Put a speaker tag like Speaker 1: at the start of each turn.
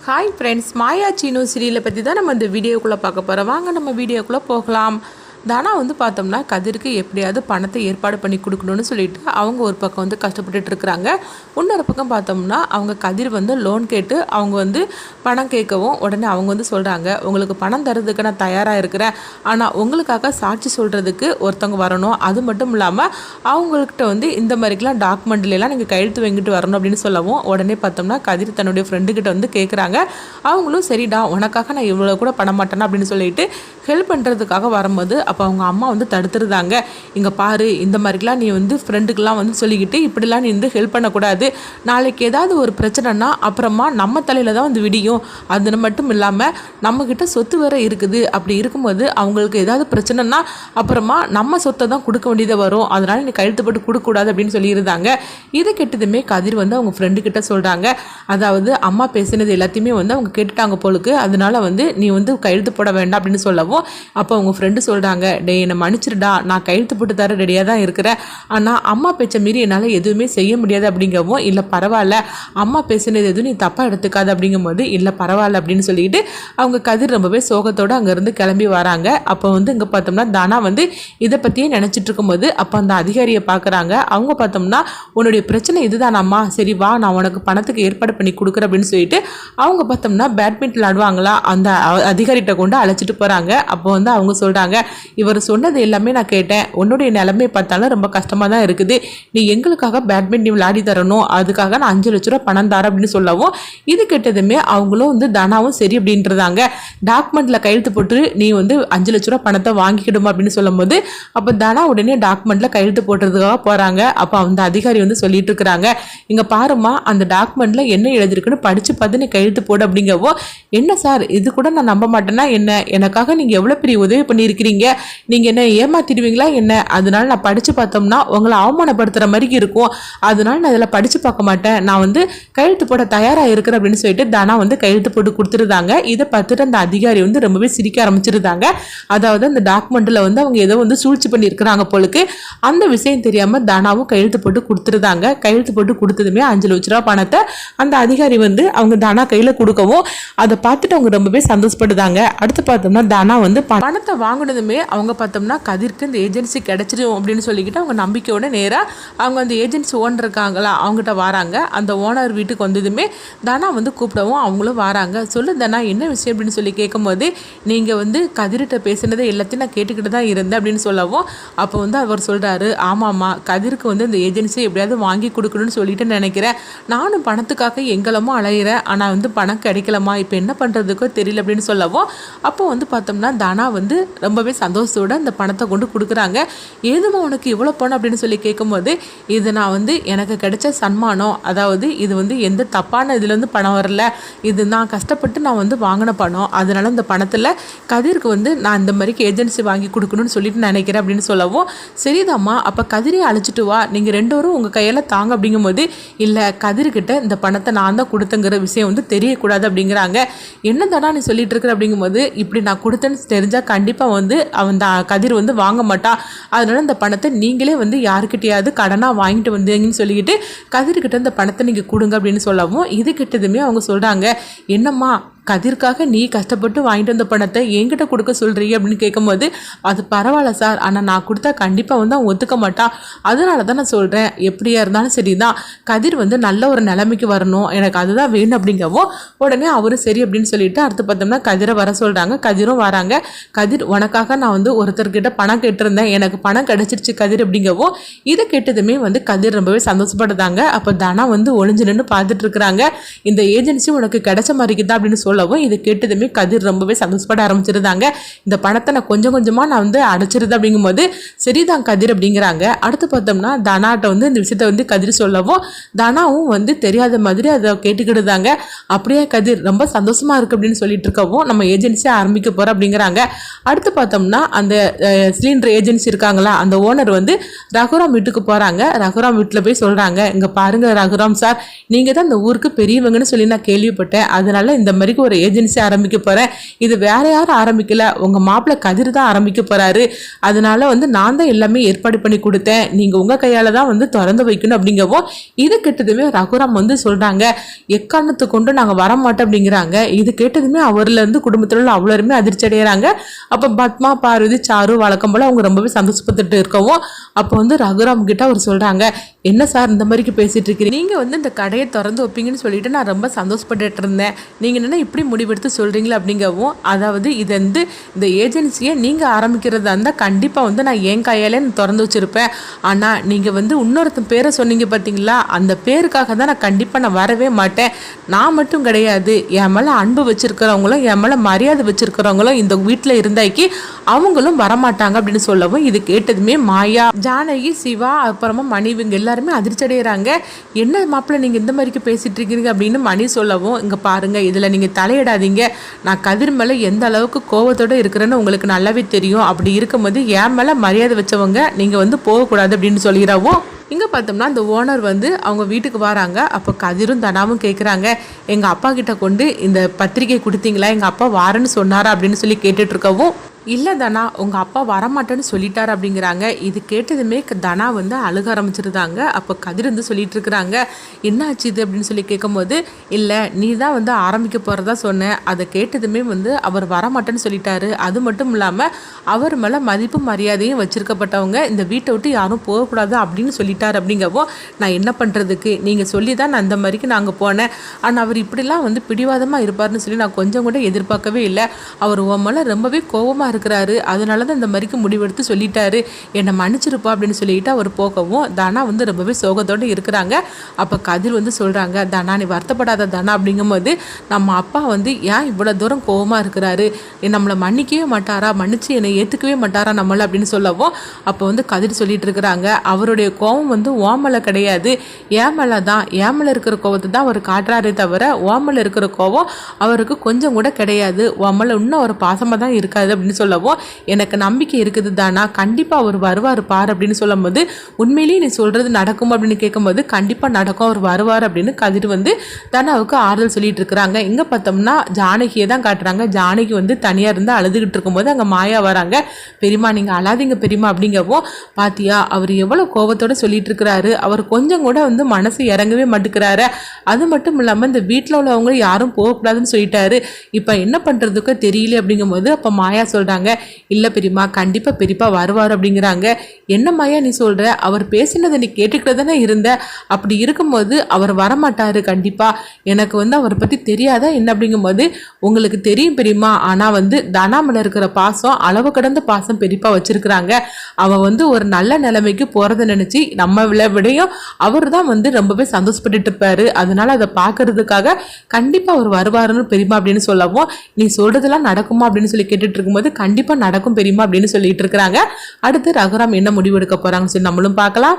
Speaker 1: Hi friends, மாயா சீனு சீரியலை பற்றி தான் நம்ம இந்த வீடியோக்குள்ளே பார்க்க போகிறோம். வாங்க நம்ம வீடியோக்குள்ளே போகலாம். தானா பார்த்தோம்னா கதிருக்கு எப்படியாவது பணத்தை ஏற்பாடு பண்ணி கொடுக்கணும்னு சொல்லிட்டு அவங்க ஒரு பக்கம் கஷ்டப்பட்டுட்டு இருக்கிறாங்க. இன்னொரு பக்கம் பார்த்தோம்னா அவங்க கதிர் லோன் கேட்டு அவங்க பணம் கேட்கவும் உடனே அவங்க சொல்கிறாங்க, உங்களுக்கு பணம் தரதுக்கு நான் தயாராக இருக்கிறேன், ஆனால் உங்களுக்காக சாட்சி சொல்கிறதுக்கு ஒருத்தவங்க வரணும். அது மட்டும் இல்லாமல் அவங்கக்கிட்ட இந்த மாதிரிக்கெலாம் டாக்குமெண்ட்லாம் நீங்கள் கையெழுத்து வாங்கிட்டு வரணும் அப்படின்னு சொல்லவும் உடனே பார்த்தோம்னா கதிர் தன்னுடைய ஃப்ரெண்டுக்கிட்ட கேட்குறாங்க. அவங்களும் சரிடா, உனக்காக நான் இவ்வளோ கூட பண்ண மாட்டேன்னா அப்படின்னு சொல்லிட்டு ஹெல்ப் பண்ணுறதுக்காக வரும்போது அப்போ அவங்க அம்மா தடுத்துருந்தாங்க. இங்கே பாரு, இந்த மாதிரிலாம் நீ ஃப்ரெண்டுக்கெலாம் சொல்லிக்கிட்டு இப்படிலாம் நீ ஹெல்ப் பண்ணக்கூடாது. நாளைக்கு ஏதாவது ஒரு பிரச்சனைனா அப்புறமா நம்ம தலையில் தான் விடியும். அது மட்டும் இல்லாமல் நம்மக்கிட்ட சொத்து வேறு இருக்குது. அப்படி இருக்கும்போது அவங்களுக்கு ஏதாவது பிரச்சனைனா அப்புறமா நம்ம சொத்தை தான் கொடுக்க வேண்டியதாக வரும். அதனால் நீ கையெழுத்து போட்டு கொடுக்கக்கூடாது அப்படின்னு சொல்லியிருந்தாங்க. இதை கெட்டதுமே கதிர் அவங்க ஃப்ரெண்டுக்கிட்ட சொல்கிறாங்க. அதாவது அம்மா பேசினது எல்லாத்தையுமே அவங்க கேட்டுட்டாங்க போலுக்கு. அதனால நீ கையெழுத்து போட வேண்டாம் அப்படின்னு சொல்லவும் அப்போ அவங்க ஃப்ரெண்டு சொல்கிறாங்க, டே என்னை மன்னிச்சிருடா, நான் கையெழுத்து போட்டு தர ரெடியாக தான் இருக்கிறேன், ஆனால் அம்மா பேச்சை மீறி என்னால் எதுவுமே செய்ய முடியாது அப்படிங்கவும், இல்லை பரவாயில்ல, அம்மா பேசினது எதுவும் நீ தப்பாக எடுத்துக்காது அப்படிங்கும்போது இல்லை பரவாயில்ல அப்படின்னு சொல்லிட்டு அவங்க கதிர் ரொம்பவே சோகத்தோடு அங்கேருந்து கிளம்பி வராங்க. அப்போ இங்கே பார்த்தோம்னா தானா இதை பற்றியே நினச்சிட்டு இருக்கும்போது அப்போ அந்த அதிகாரியை பார்க்குறாங்க. அவங்க பார்த்தோம்னா உன்னுடைய பிரச்சனை இதுதானாம்மா, சரி வா நான் உனக்கு பணத்துக்கு ஏற்பாடு பண்ணி கொடுக்குறேன் அப்படின்னு சொல்லிட்டு அவங்க பார்த்தோம்னா பேட்மிண்டன் விளாடுவாங்களா அந்த அதிகாரிகிட்ட கொண்டு அழைச்சிட்டு போகிறாங்க. அப்போ அவங்க சொல்கிறாங்க, இவர் சொன்னது எல்லாமே நான் கேட்டேன், உன்னுடைய நிலைமை பார்த்தாலும் ரொம்ப கஷ்டமாக தான் இருக்குது, நீ எங்களுக்காக பேட்மிண்டன் விளையாடி தரணும், அதுக்காக நான் 5 லட்ச ரூபா பணம் தரேன் அப்படின்னு சொல்லவும் இது கேட்டதுமே அவங்களும் தானாவும் சரி அப்படின்றதாங்க. டாக்குமெண்ட்டில் கையெழுத்து போட்டு நீ 5 லட்ச ரூபா பணத்தை வாங்கிக்கிடுமா அப்படின்னு சொல்லும்போது அப்போ தானா உடனே டாக்குமெண்ட்டில் கையெழுத்து போட்டுறதுக்காக போகிறாங்க. அப்போ அந்த அதிகாரி சொல்லிட்டு இருக்கிறாங்க, இங்கே பாருமா, அந்த டாக்குமெண்ட்டில் என்ன எழுதிருக்குன்னு படித்து பார்த்து நீ கையெழுத்து போடு அப்படிங்கவோ, என்ன சார் இது கூட நான் நம்ப மாட்டேன்னா என்ன, எனக்காக நீங்கள் எவ்வளோ பெரிய உதவி பண்ணியிருக்கிறீங்க, நீங்கள் என்ன ஏமாத்திடுவீங்களா என்ன, அதனால நான் படித்து பார்த்தோம்னா உங்களை அவமானப்படுத்துகிற மாதிரி இருக்கும், அதனால நான் இதில் படித்து பார்க்க மாட்டேன், நான் கையெழுத்து போட தயாராக இருக்கிறேன் அப்படின்னு சொல்லிட்டு தானா கையெழுத்து போட்டு கொடுத்துருந்தாங்க. இதை பார்த்துட்டு அந்த அதிகாரி ரொம்பவே சிரிக்க ஆரம்பிச்சிருந்தாங்க. அதாவது அந்த டாக்குமெண்ட்டில் அவங்க ஏதோ சூழ்ச்சி பண்ணியிருக்கிறாங்க போலுக்கு. அந்த விஷயம் தெரியாமல் தானாவும் கையெழுத்து போட்டு கொடுத்துருந்தாங்க. கையெழுத்து போட்டு கொடுத்ததுமே 5 லட்ச ரூபா பணத்தை அந்த அதிகாரி அவங்க தானா கையில் கொடுக்கவும் அதை பார்த்துட்டு அவங்க ரொம்பவே சந்தோஷப்படுதாங்க. அடுத்து பார்த்தோம்னா தானா பணத்தை வாங்கினதுமே அவங்க பார்த்தோம்னா கதிர்க்கு இந்த ஏஜென்சி கிடைச்சிடும் அப்படின்னு சொல்லிக்கிட்டு அவங்க நம்பிக்கையோட நேராக அவங்க அந்த ஏஜென்சி ஓனர் இருக்காங்களா அவங்ககிட்ட வராங்க. அந்த ஓனர் வீட்டுக்கு வந்ததுமே தானா கூப்பிடவும் அவங்களும் வராங்க. சொல்லு தானா, என்ன விஷயம் அப்படின்னு சொல்லி கேட்கும்போது, நீங்கள் கதிர்கிட்ட பேசினதை எல்லாத்தையும் நான் கேட்டுக்கிட்டு தான் இருந்தேன் அப்படின்னு சொல்லவும் அப்போ அவர் சொல்கிறாரு, ஆமாம்மா, கதிருக்கு இந்த ஏஜென்சி எப்படியாவது வாங்கி கொடுக்கணும்னு சொல்லிட்டு நினைக்கிறேன், நானும் பணத்துக்காக எங்களமோ அலையிறேன், ஆனால் பணம் கிடைக்கலமா, இப்போ என்ன பண்ணுறதுக்கோ தெரியல அப்படின்னு சொல்லவும் அப்போ பார்த்தோம்னா தானா ரொம்பவே சந்தோஷத்தோடு அந்த பணத்தை கொண்டு கொடுக்குறாங்க. ஏதுமா உனக்கு இவ்வளோ பணம் அப்படின்னு சொல்லி கேட்கும்போது, இது நான் எனக்கு கிடைச்ச சன்மானம், அதாவது இது எந்த தப்பான இதுலேருந்து பணம் வரல, இது நான் கஷ்டப்பட்டு நான் வாங்கின பணம், அதனால இந்த பணத்தில் கதிருக்கு நான் இந்த மாதிரிக்கு ஏஜென்சி வாங்கி கொடுக்கணும்னு சொல்லிட்டு நினைக்கிறேன் அப்படின்னு சொல்லவும், சரிதாம்மா, அப்போ கதிரை அழைச்சிட்டு வா, நீங்கள் 2 பேரும் உங்கள் கையில் தாங்க அப்படிங்கும்போது, இல்லை கதிர்கிட்ட இந்த பணத்தை நான் தான் கொடுத்தங்கிற விஷயம் தெரியக்கூடாது அப்படிங்கிறாங்க. என்ன தானா நீ சொல்லிட்டு இருக்கிற அப்படிங்கும்போது, இப்படி நான் கொடுத்தேன்னு தெரிஞ்சால் கண்டிப்பாக அவன் கதிர் வாங்க மாட்டான், அதனால இந்த பணத்தை நீங்களே யாருக்கிட்டையாவது கடனாக வாங்கிட்டு வந்தீங்கன்னு சொல்லிக்கிட்டு கதிர்கிட்ட இந்த பணத்தை நீங்கள் கொடுங்க அப்படின்னு சொல்லவும் இது கிட்டதுமே அவங்க சொல்கிறாங்க, என்னம்மா கதிர்க்காக நீ கஷ்டப்பட்டு வாங்கிட்டு வந்த பணத்தை என்கிட்ட கொடுக்க சொல்கிறீங்க அப்படின்னு கேட்கும்போது, அது பரவாயில்ல சார், ஆனால் நான் கொடுத்தா கண்டிப்பாக அவன் ஒத்துக்க மாட்டான், அதனால தான் நான் சொல்கிறேன், எப்படியா இருந்தாலும் சரி தான், கதிர் நல்ல ஒரு நிலைமைக்கு வரணும், எனக்கு அதுதான் வேணும் அப்படிங்கவும் உடனே அவரும் சரி அப்படின்னு சொல்லிட்டு அடுத்து பார்த்தோம்னா கதிரை வர சொல்கிறாங்க. கதிரும் வராங்க. கதிர், உனக்காக நான் ஒருத்தர்கிட்ட பணம் கேட்டிருந்தேன், எனக்கு பணம் கிடைச்சிருச்சு கதிர் அப்படிங்கவும் இதை கேட்டதுமே கதிர் ரொம்பவே சந்தோஷப்படுதாங்க. அப்போ தானா ஒளிஞ்சு நின்று பார்த்துட்டு இருக்கிறாங்க. இந்த ஏஜென்சி உனக்கு கிடைச்ச மாதிரிக்கு தான் அப்படின்னு சொல்லவும் இதை கேட்டதுமே கதிர் ரொம்பவே சந்தோஷப்பட ஆரம்பிச்சிருந்தாங்க. இந்த பணத்தை நான் கொஞ்சம் கொஞ்சமாக நான் அடைச்சிருது அப்படிங்கும்போது சரிதான் கதிர் அப்படிங்கிறாங்க. அடுத்து பார்த்தோம்னா தானாட்ட இந்த விஷயத்த கதிர் சொல்லவும் தானாவும் தெரியாத மாதிரி அதை கேட்டுக்கிட்டுதாங்க. அப்படியே கதிர் ரொம்ப சந்தோஷமா இருக்கு அப்படின்னு சொல்லிட்டு இருக்கவும் நம்ம ஏஜென்சியை ஆரம்பிக்க போகிறோம் அப்படிங்கிறாங்க. அடுத்து பார்த்தோம்னா அந்த சிலிண்டர் ஏஜென்சி இருக்காங்களா அந்த ஓனர் ரகுராம் வீட்டுக்கு போகிறாங்க. ரகுராம் வீட்டில் போய் சொல்கிறாங்க, இங்கே பாருங்கள் ரகுராம் சார், நீங்கள் தான் இந்த ஊருக்கு பெரியவங்கன்னு சொல்லி நான் கேள்விப்பட்டேன், அதனால இந்த மாதிரி ஒரு ஏஜென்சி ஆரம்பிக்க போறேன். இது வேற யாரும் ஆரம்பிக்கல, உங்க மாப்பிள்ளை கதிர் தான் ஆரம்பிக்க போறாரு. அதனால வந்து நான் தான் எல்லாமே ஏற்பாடு பண்ணி கொடுத்தேன், நீங்க உங்க கையால தான் வந்து திறந்து வைக்கணும் அப்படிங்கவும் இது கேட்டதுமே ரகுராம் வந்து சொல்றாங்க, எக்காரணத்தை கொண்டு நாங்க வரமாட்டோம் அப்படிங்கிறாங்க. இது கேட்டதுமே அவர்ல இருந்து குடும்பத்துல உள்ள அவ்வளவுமே அதிர்ச்சி அடைகிறாங்க. அப்ப பத்மா, பார்வதி, சாரு வழக்கம் போல அவங்க ரொம்பவே சந்தோஷப்பட்டுட்டு இருக்கவும் அப்போ வந்து ரகுராம் கிட்ட அவர் சொல்றாங்க, என்ன சார் இந்த மாதிரிக்கு பேசிட்டு இருக்கீங்க, நீங்க வந்து இந்த கடையை திறந்து வைப்பீங்கன்னு சொல்லிட்டு நான் ரொம்ப சந்தோஷப்பட்டுட்டு இருந்தேன், நீங்க என்ன இப்படி முடிவெடுத்து சொல்றீங்களா அப்படிங்கவும், அதாவது இது வந்து இந்த ஏஜென்சியை நீங்க ஆரம்பிக்கிறதா இருந்தால் கண்டிப்பா வந்து நான் என் கையாலே திறந்து வச்சிருப்பேன். ஆனா நீங்க வந்து இன்னொருத்தன் பேரை சொன்னீங்க பார்த்தீங்களா, அந்த பேருக்காக தான் நான் கண்டிப்பாக நான் வரவே மாட்டேன். நான் மட்டும் கிடையாது, என் மேலே அன்பு வச்சிருக்கிறவங்களும் என் மேலே மரியாதை வச்சிருக்கிறவங்களும் இந்த வீட்டில் இருந்தாக்கி அவங்களும் வரமாட்டாங்க அப்படின்னு சொல்லவும் இது கேட்டதுமே மாயா, ஜானகி, சிவா, அப்புறமா மணி இவங்க எல்லாருமே அதிர்ச்சி அடைகிறாங்க. என்ன மாப்பிள்ளை நீங்கள் இந்த மாதிரிக்கு பேசிட்டு இருக்கீங்க அப்படின்னு மணி சொல்லவும், இங்கே பாருங்க இதில் நீங்கள் தலையிடாதீங்க, நான் கதிர் மேலே எந்த அளவுக்கு கோவத்தோடு இருக்கிறேன்னு உங்களுக்கு நல்லாவே தெரியும். அப்படி இருக்கும்போது என் மேலே மரியாதை வச்சவங்க நீங்கள் வந்து போகக்கூடாது அப்படின்னு சொல்லிடவும் இங்கே பார்த்தோம்னா அந்த ஓனர் வந்து அவங்க வீட்டுக்கு வராங்க. அப்போ கதிரும் தனாவும் கேட்குறாங்க, எங்கள் அப்பா கிட்ட கொண்டு இந்த பத்திரிக்கை கொடுத்தீங்களா, எங்கள் அப்பா வாரன்னு சொன்னாரா அப்படின்னு சொல்லி கேட்டுட்ருக்கவும், இல்லை தனா உங்கள் அப்பா வரமாட்டேன்னு சொல்லிட்டார் அப்படிங்கிறாங்க. இது கேட்டதுமே தனா வந்து அழுக ஆரம்பிச்சிருந்தாங்க. அப்போ கதிர் வந்து சொல்லிட்டு இருக்கிறாங்க, என்ன ஆச்சு இது அப்படின்னு சொல்லி கேட்கும்போது, இல்லை நீ தான் வந்து ஆரம்பிக்க போகிறதா சொன்னேன், அதை கேட்டதுமே வந்து அவர் வரமாட்டேன்னு சொல்லிட்டாரு, அது மட்டும் இல்லாமல் அவர் மேலே மதிப்பு மரியாதையும் வச்சிருக்கப்பட்டவங்க இந்த வீட்டை விட்டு யாரும் போகக்கூடாது அப்படின்னு சொல்லிட்டார் அப்படிங்கவோ, நான் என்ன பண்ணுறதுக்கு, நீங்கள் சொல்லி தான் நான் அந்த மாதிரிக்கு நாங்கள் போனேன், ஆனால் அவர் இப்படிலாம் வந்து பிடிவாதமாக இருப்பார்னு சொல்லி நான் கொஞ்சம் கூட எதிர்பார்க்கவே இல்லை, அவர் உன் மேலே ரொம்பவே கோபமாக இருக்கிறாரு, அதனால தான் இந்த மாதிரிக்கு முடிவெடுத்து சொல்லிட்டாரு, என்னை மன்னிச்சிருப்பா அப்படின்னு சொல்லிட்டு அவர் போகவும் தனா வந்து ரொம்பவே சோகத்தோடு இருக்கிறாங்க. அப்போ கதிர் வந்து சொல்கிறாங்க, தனா நீ வருத்தப்படாத தனா, அப்படிங்கும்போது நம்ம அப்பா வந்து ஏன் இவ்வளோ தூரம் கோபமாக இருக்கிறாரு, நம்மளை மன்னிக்கவே மாட்டாரா, மன்னிச்சு என்னை ஏற்றுக்கவே மாட்டாரா நம்மளை அப்படின்னு சொல்லவும் அப்போ வந்து கதிர் சொல்லிட்டு இருக்கிறாங்க, அவருடைய கோபம் வந்து ஓமலை கிடையாது, ஏமலை தான், ஏமலை இருக்கிற கோபத்தை தான் அவர் காட்டுறாரே தவிர ஓமலை இருக்கிற கோபம் அவருக்கு கொஞ்சம் கூட கிடையாது, ஓமலை இன்னும் ஒரு பாசமாக தான் இருக்காது அப்படின்னு சொல்லவும் எனக்கு நம்பிக்கை இருக்குது தானா, கண்டிப்பாக அவர் வருவார் பார் அப்படின்னு சொல்லும் போது, உண்மையிலேயே நீ சொல்கிறது நடக்கும் அப்படின்னு கேட்கும்போது கண்டிப்பாக நடக்கும், அவர் வருவார் அப்படின்னு கதிர் வந்து தனாவுக்கு ஆறுதல் சொல்லிட்டு இருக்கிறாங்க. இங்கே பார்த்தோம்னா ஜானகியை தான் காட்டுறாங்க. ஜானகி வந்து தனியாக இருந்து அழுதுகிட்டு இருக்கும்போது அங்கே மாயா வராங்க. பெரியமா நீங்கள் அழாதீங்க பெரியமா அப்படிங்கவும், பாத்தியா அவர் எவ்வளோ கோபத்தோடு சொல்லிட்டு இருக்கிறாரு, அவர் கொஞ்சம் கூட வந்து மனசு இறங்கவே மாட்டுக்கிறாரு, அது மட்டும் இல்லாமல் இந்த வீட்டில் உள்ளவங்க யாரும் போகக்கூடாதுன்னு சொல்லிட்டாரு, இப்போ என்ன பண்ணுறதுக்கு தெரியல அப்படிங்கும்போது அப்போ மாயா சொல்கிறாங்க, இல்லை பெரியமா கண்டிப்பாக பெரியப்பா வருவார் அப்படிங்கிறாங்க. என்ன மாயா நீ சொல்கிற, அவர் பேசினதை நீ கேட்டுக்கிட்டு தானே இருந்த, அப்படி இருக்கும்போது அவர் வரமாட்டாரு கண்டிப்பாக, எனக்கு வந்து அவரை பற்றி தெரியாதா என்ன அப்படிங்கும்போது, உங்களுக்கு தெரியும் பெரியமா, ஆனால் வந்து தனாமில் இருக்கிற பாசம் அளவு கடந்த பாசம் பெரியப்பா வச்சிருக்கிறாங்க, அவன் வந்து ஒரு நல்ல நிலைமைக்கு போகிறத நினச்சி நம்ம விடையும் அவர் தான் வந்து ரொம்பவே சந்தோஷப்பட்டுட்டு இருப்பாரு, அதனால அதை பார்க்கறதுக்காக கண்டிப்பாக அவர் வருவாருன்னு பெரியமா அப்படின்னு சொல்லவும், நீ சொல்கிறதெல்லாம் நடக்குமா அப்படின்னு சொல்லி கேட்டுட்டு இருக்கும்போது கண்டிப்பாக நடக்கும் பெரியமா அப்படின்னு சொல்லிட்டு இருக்கிறாங்க. அடுத்து ரகுராம் என்ன முடிவெடுக்க போகிறாங்கன்னு சொல்லி நம்மளும் பார்க்கலாம்.